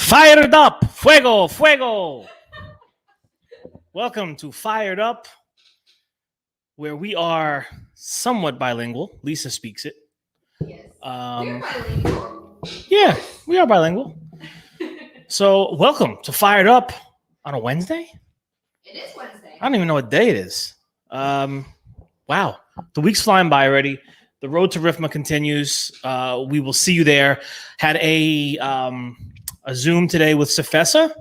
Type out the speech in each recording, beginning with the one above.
Fired up! Fuego! Fuego! Welcome to Fired Up, where we are somewhat bilingual. Lisa speaks it. Yes. We're bilingual. Yeah, we are bilingual. So, welcome to Fired Up on a Wednesday? It is Wednesday. I don't even know what day it is. Wow. The week's flying by already. The road to RIFMA continues. We will see you there. Had a Zoom today with Sefesa,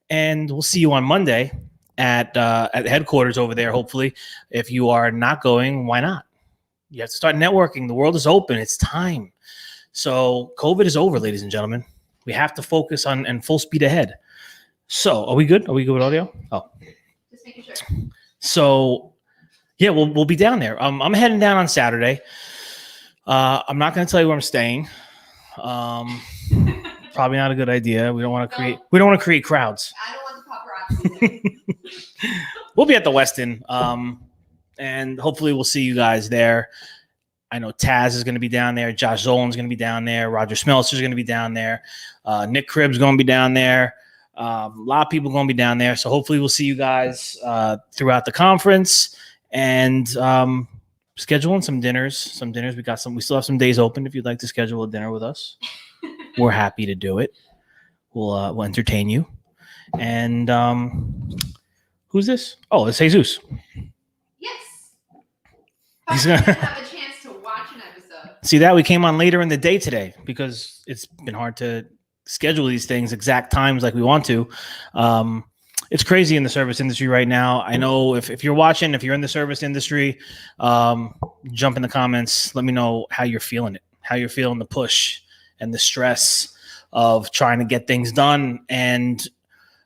and we'll see you on Monday at headquarters over there, hopefully. If you are not going, why not? You have to start networking. The world is open. It's time. So COVID is over, ladies and gentlemen. We have to focus on and full speed ahead. So are we good? Are we good with audio? Oh. Just making sure. So, yeah, we'll be down there. I'm heading down on Saturday. I'm not going to tell you where I'm staying. Probably not a good idea. We don't want to create crowds. I don't want the paparazzi there. We'll be at the Westin, and hopefully we'll see you guys there. I know Taz is going to be down there. Josh Zolan's going to be down there. Roger Smeltzer is going to be down there. Nick Cribb's going to be down there. A lot of people going to be down there. So hopefully we'll see you guys throughout the conference, and scheduling some dinners. We still have some days open. If you'd like to schedule a dinner with us, we're happy to do it. We'll entertain you. And who's this? Oh, it's Jesus. Yes. He's Finally gonna have a chance to watch an episode. See that we came on later in the day today because it's been hard to schedule these things exact times like we want to. It's crazy in the service industry right now. I know if you're watching, if you're in the service industry, jump in the comments. Let me know how you're feeling it, how you're feeling the push and the stress of trying to get things done. And,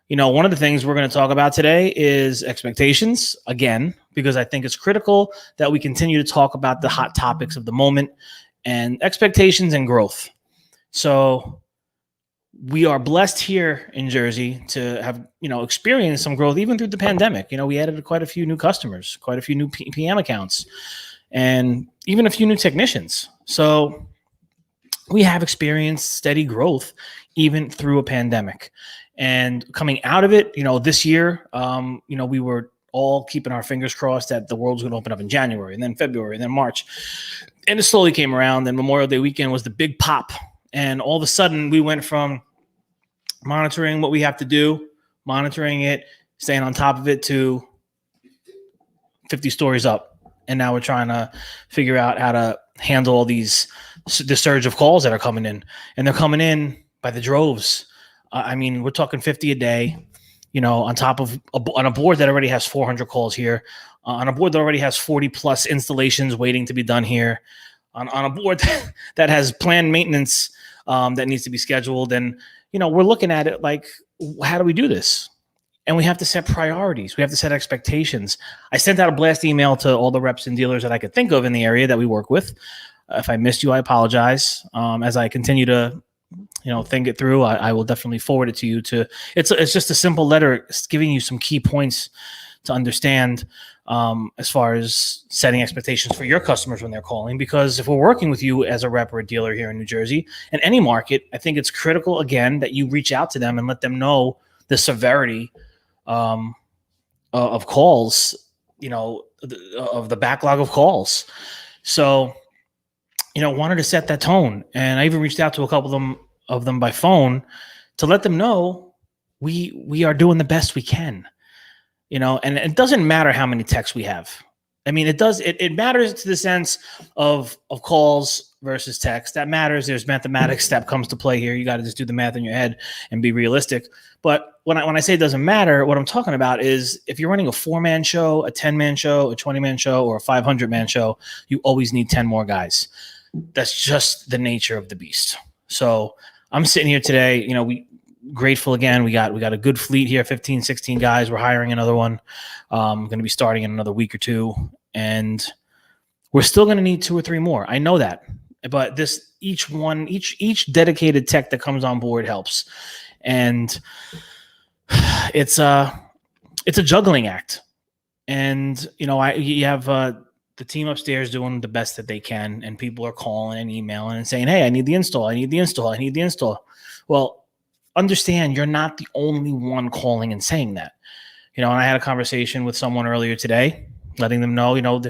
you know, one of the things we're going to talk about today is expectations again, because I think it's critical that we continue to talk about the hot topics of the moment and expectations and growth. So we are blessed here in Jersey to have, experienced some growth even through the pandemic. We added quite a few new customers, quite a few new PM accounts, and even a few new technicians. So we have experienced steady growth even through a pandemic. And coming out of it, this year, we were all keeping our fingers crossed that the world's going to open up in January and then February and then March. And it slowly came around. And Memorial Day weekend was the big pop. And all of a sudden we went from monitoring what we have to do, monitoring it, staying on top of it, to 50 stories up. And now we're trying to figure out how to handle all the surge of calls that are coming in. And they're coming in by the droves. We're talking 50 a day, on top of on a board that already has 400 calls here, on a board that already has 40 plus installations waiting to be done here, on a board that has planned maintenance that needs to be scheduled. And, we're looking at it like, how do we do this? And we have to set priorities. We have to set expectations. I sent out a blast email to all the reps and dealers that I could think of in the area that we work with. If I missed you, I apologize. As I continue to, think it through, I will definitely forward it to you. It's just a simple letter giving you some key points to understand as far as setting expectations for your customers when they're calling. Because if we're working with you as a rep or a dealer here in New Jersey, in any market, I think it's critical, again, that you reach out to them and let them know the severity of calls, of the backlog of calls. So, wanted to set that tone. And I even reached out to a couple of them by phone to let them know we are doing the best we can. And it doesn't matter how many texts we have. It matters to the sense of calls versus text. That matters. There's mathematics that comes to play here. You got to just do the math in your head and be realistic. But when I say it doesn't matter, what I'm talking about is if you're running a 4-man show, a 10-man show, a 20-man show, or a 500-man show, you always need 10 more guys. That's just the nature of the beast. So I'm sitting here today, we grateful again. We got a good fleet here, 15, 16 guys. We're hiring another one. Going to be starting in another week or two. And we're still going to need 2 or 3 more. I know that. But each dedicated tech that comes on board helps. And it's a juggling act. And, you have the team upstairs doing the best that they can, and people are calling and emailing and saying, hey, I need the install. Well, understand you're not the only one calling and saying that. And I had a conversation with someone earlier today, letting them know,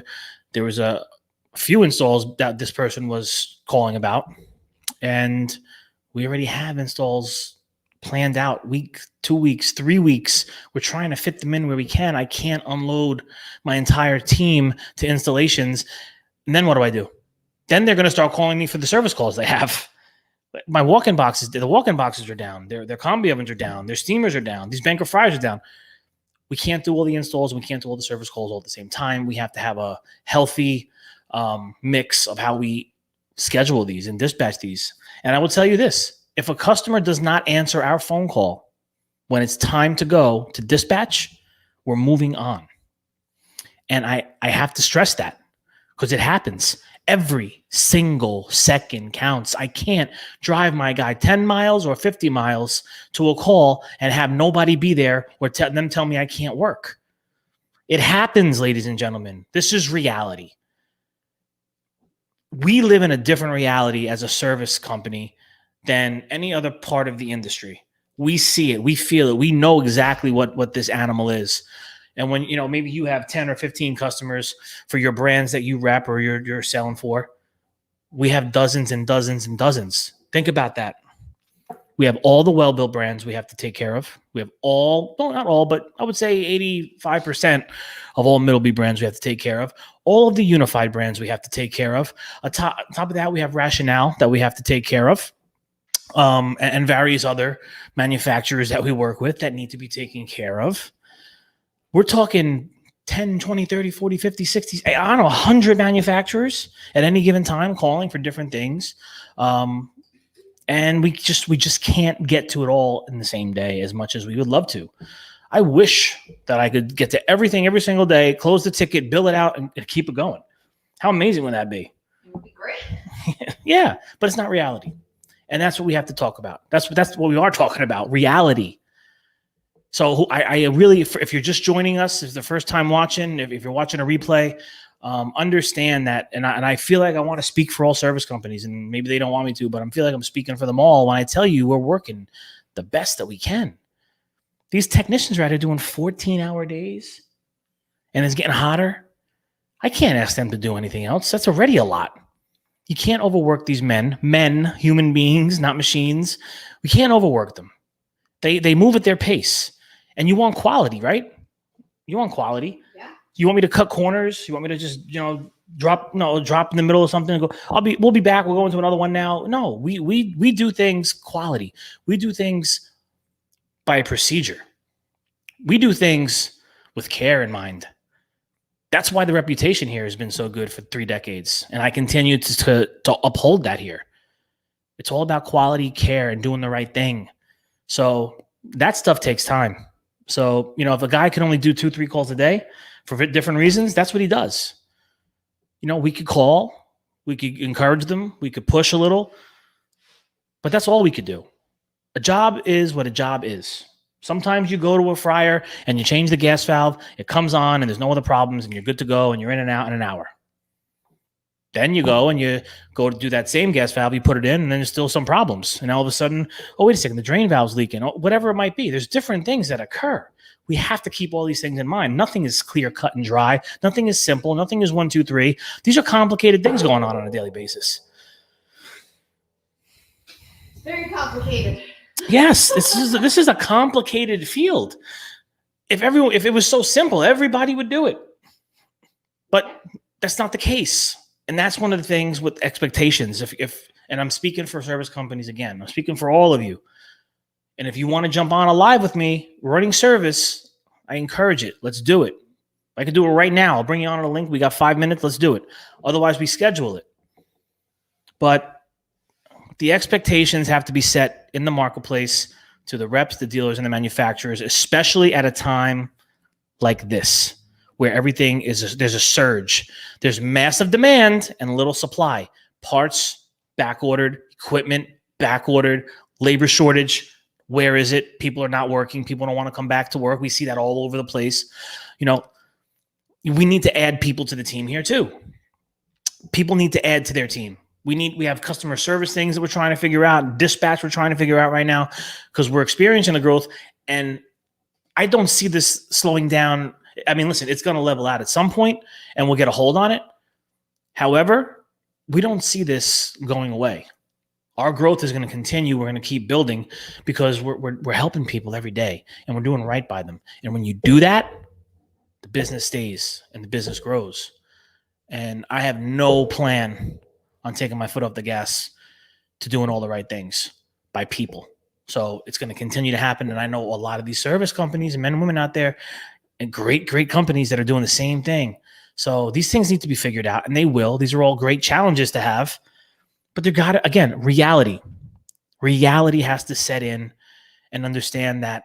there was a few installs that this person was calling about, and we already have installs planned out week, 2 weeks, 3 weeks. We're trying to fit them in where we can. I can't unload my entire team to installations. And then what do? Then they're going to start calling me for the service calls they have. My walk-in boxes, the walk-in boxes are down. Their combi ovens are down. Their steamers are down. These banker fryers are down. We can't do all the installs. We can't do all the service calls all at the same time. We have to have a healthy mix of how we schedule these and dispatch these. And I will tell you this, if a customer does not answer our phone call when it's time to go to dispatch, we're moving on. And I have to stress that because it happens. Every single second counts. I can't drive my guy 10 miles or 50 miles to a call and have nobody be there or them tell me I can't work. It happens, ladies and gentlemen. This is reality. We live in a different reality as a service company than any other part of the industry. We see it. We feel it. We know exactly what this animal is. And when, maybe you have 10 or 15 customers for your brands that you rep or you're selling for, we have dozens and dozens and dozens. Think about that. We have all the well-built brands we have to take care of. We have all, well, not all, but I would say 85% of all Middleby brands we have to take care of. All of the unified brands we have to take care of. On top of that, we have Rationale that we have to take care of. And various other manufacturers that we work with that need to be taken care of. We're talking 10, 20, 30, 40, 50, 60, I don't know, 100 manufacturers at any given time calling for different things. And we just can't get to it all in the same day as much as we would love to. I wish that I could get to everything every single day, close the ticket, bill it out, and keep it going. How amazing would that be? It would be great. Yeah, but it's not reality. And that's what we have to talk about. That's what we are talking about, reality. So I really, if you're just joining us, if it's the first time watching, if you're watching a replay, understand that. And I feel like I want to speak for all service companies, and maybe they don't want me to, but I feel like I'm speaking for them all when I tell you we're working the best that we can. These technicians are out here doing 14-hour days, and it's getting hotter. I can't ask them to do anything else. That's already a lot. You can't overwork these men, human beings, not machines. We can't overwork them. They move at their pace. And you want quality, right? You want quality. Yeah. You want me to cut corners? You want me to just, drop in the middle of something and go, we'll be back. We'll go into another one now. No, we do things quality. We do things by procedure. We do things with care in mind. That's why the reputation here has been so good for 3 decades. And I continue to uphold that here. It's all about quality, care, and doing the right thing. So that stuff takes time. So, if a guy can only do 2-3 calls a day for different reasons, that's what he does. We could call, we could encourage them, we could push a little, but that's all we could do. A job is what a job is. Sometimes you go to a fryer and you change the gas valve, it comes on and there's no other problems and you're good to go and you're in and out in an hour. Then you go to do that same gas valve, you put it in, and then there's still some problems. And all of a sudden, oh, wait a second, the drain valve's leaking, whatever it might be. There's different things that occur. We have to keep all these things in mind. Nothing is clear, cut, and dry. Nothing is simple. Nothing is 1, 2, 3. These are complicated things going on a daily basis. Very complicated. Yes, this is a complicated field. If it was so simple, everybody would do it. But that's not the case. And that's one of the things with expectations. And I'm speaking for service companies again. I'm speaking for all of you. And if you want to jump on a live with me, running service, I encourage it. Let's do it. I could do it right now. I'll bring you on a link. We got 5 minutes. Let's do it. Otherwise, we schedule it. But the expectations have to be set in the marketplace to the reps, the dealers, and the manufacturers, especially at a time like this, where everything there's a surge. There's massive demand and little supply. Parts, back-ordered. Equipment, back-ordered. Labor shortage. Where is it? People are not working. People don't want to come back to work. We see that all over the place. We need to add people to the team here too. People need to add to their team. We have customer service things that we're trying to figure out, dispatch we're trying to figure out right now because we're experiencing the growth. And I don't see this slowing down. I mean, listen, it's going to level out at some point and we'll get a hold on it. However, we don't see this going away. Our growth is going to continue. We're going to keep building because we're helping people every day and we're doing right by them. And when you do that, the business stays and the business grows. And I have no plan on taking my foot off the gas to doing all the right things by people. So it's going to continue to happen. And I know a lot of these service companies and men and women out there and great companies that are doing the same thing. So these things need to be figured out and they will. These are all great challenges to have, but they've got to, again, reality has to set in and understand that,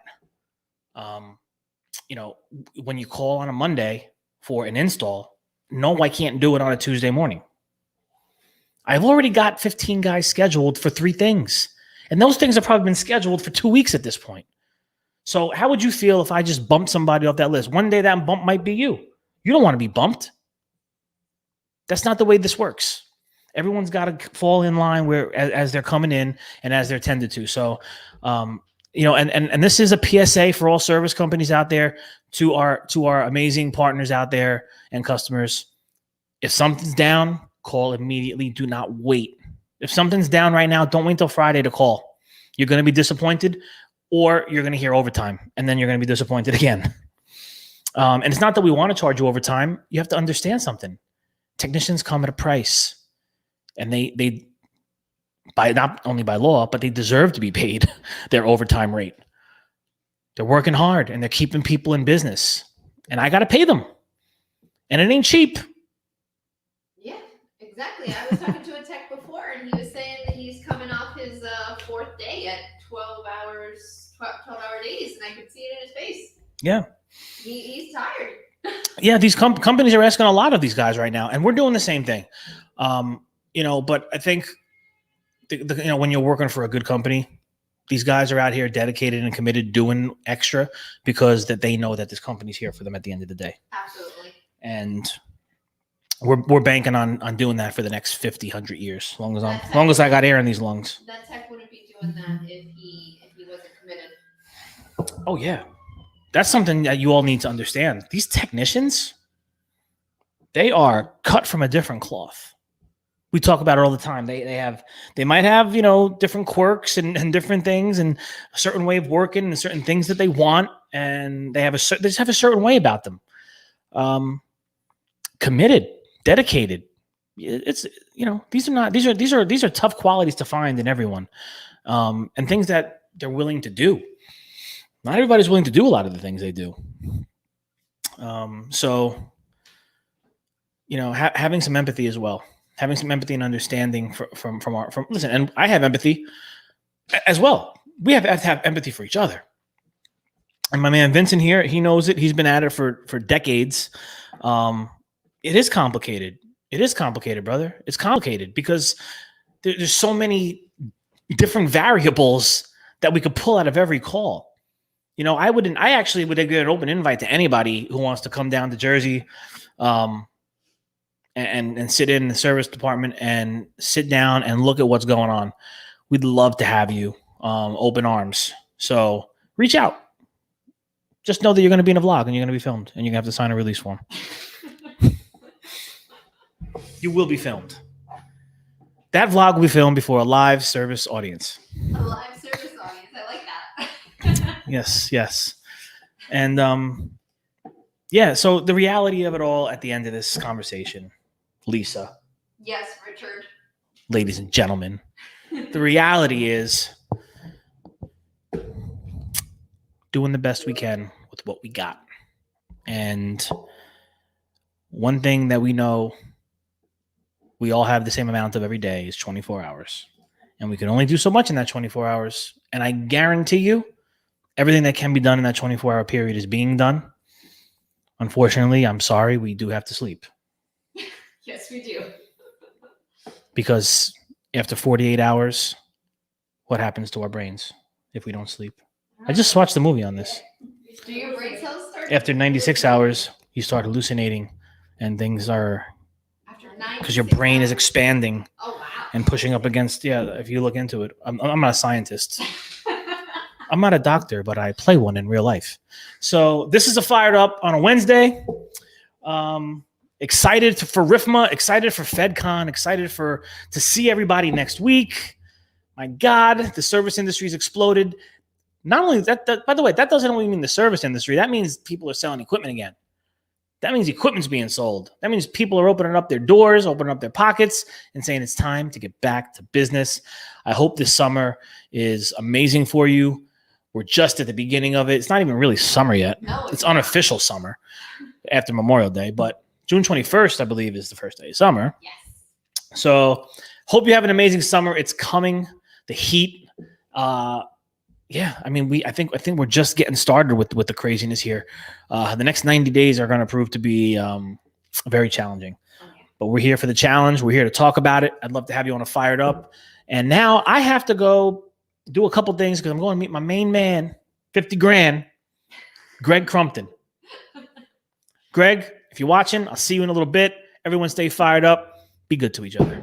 when you call on a Monday for an install, no, I can't do it on a Tuesday morning. I've already got 15 guys scheduled for 3 things. And those things have probably been scheduled for 2 weeks at this point. So how would you feel if I just bumped somebody off that list? One day that bump might be you. You don't want to be bumped. That's not the way this works. Everyone's got to fall in line where as they're coming in and as they're tended to. So, and this is a PSA for all service companies out there, to our amazing partners out there and customers. If something's down, call immediately. Do not wait. If something's down right now, don't wait until Friday to call. You're going to be disappointed, or you're going to hear overtime, and then you're going to be disappointed again. And it's not that we want to charge you overtime. You have to understand something. Technicians come at a price, and they by not only by law, but they deserve to be paid their overtime rate. They're working hard and they're keeping people in business, and I got to pay them, and it ain't cheap. Yeah, exactly. I was talking to a tech before, and he was saying that he's coming off his 4th day at 12-hour days, and I could see it in his face. Yeah. He's tired. Yeah, these companies are asking a lot of these guys right now, and we're doing the same thing. But I think when you're working for a good company, these guys are out here dedicated and committed, doing extra because that they know that this company's here for them at the end of the day. Absolutely. And we're banking on doing that for the next 50, 100 years, as long as I got air in these lungs. That tech wouldn't be doing that if he wasn't committed. Oh yeah. That's something that you all need to understand. These technicians, they are cut from a different cloth. We talk about it all the time. They might have, different quirks and different things and a certain way of working and certain things that they want. And they just have a certain way about them. Committed, dedicated. It's, these are tough qualities to find in everyone. And things that they're willing to do. Not everybody's willing to do a lot of the things they do. Having some empathy as well, having some empathy and understanding from listen, and I have empathy as well. We have to have empathy for each other. And my man Vincent here, he knows it. He's been at it for decades. It is complicated. It is complicated, brother. It's complicated because there's so many different variables that we could pull out of every call. I actually would give an open invite to anybody who wants to come down to Jersey and sit in the service department and sit down and look at what's going on. We'd love to have you, open arms. So reach out. Just know that you're going to be in a vlog and you're going to be filmed and you're going to have to sign a release form. You will be filmed. That vlog will be filmed before a live service audience. A live service audience. I like that. Yes. And so the reality of it all at the end of this conversation, Lisa. Yes, Richard. Ladies and gentlemen, the reality is doing the best we can with what we got. And one thing that we know we all have the same amount of every day is 24 hours. And we can only do so much in that 24 hours. And I guarantee you, everything that can be done in that 24-hour period is being done. Unfortunately, I'm sorry, we do have to sleep. Yes, we do. Because after 48 hours, what happens to our brains if we don't sleep? I just watched the movie on this. Do your brain cells start? After 96 hours, you start hallucinating and things are... After 96 because your brain is expanding. Oh, wow. and pushing up against, if you look into it, I'm not a scientist. I'm not a doctor, but I play one in real life. So this is a Fired Up on a Wednesday. Excited for RIFMA, excited for FedCon, excited to see everybody next week. My God, the service industry's exploded. Not only that, by the way, that doesn't only mean the service industry. That means people are selling equipment again. That means equipment's being sold. That means people are opening up their doors, opening up their pockets, and saying it's time to get back to business. I hope this summer is amazing for you. We're just at the beginning of it. It's not even really summer yet. No, it's unofficial summer after Memorial Day, but June 21st, I believe, is the first day of summer. Yes. So hope you have an amazing summer. It's coming. The heat. I mean, I think we're just getting started with the craziness here. The next 90 days are going to prove to be very challenging. Okay. But we're here for the challenge. We're here to talk about it. I'd love to have you on a Fired Up. And now I have to go do a couple things because I'm going to meet my main man, 50 grand, Greg Crumpton. Greg, if you're watching, I'll see you in a little bit. Everyone stay fired up. Be good to each other.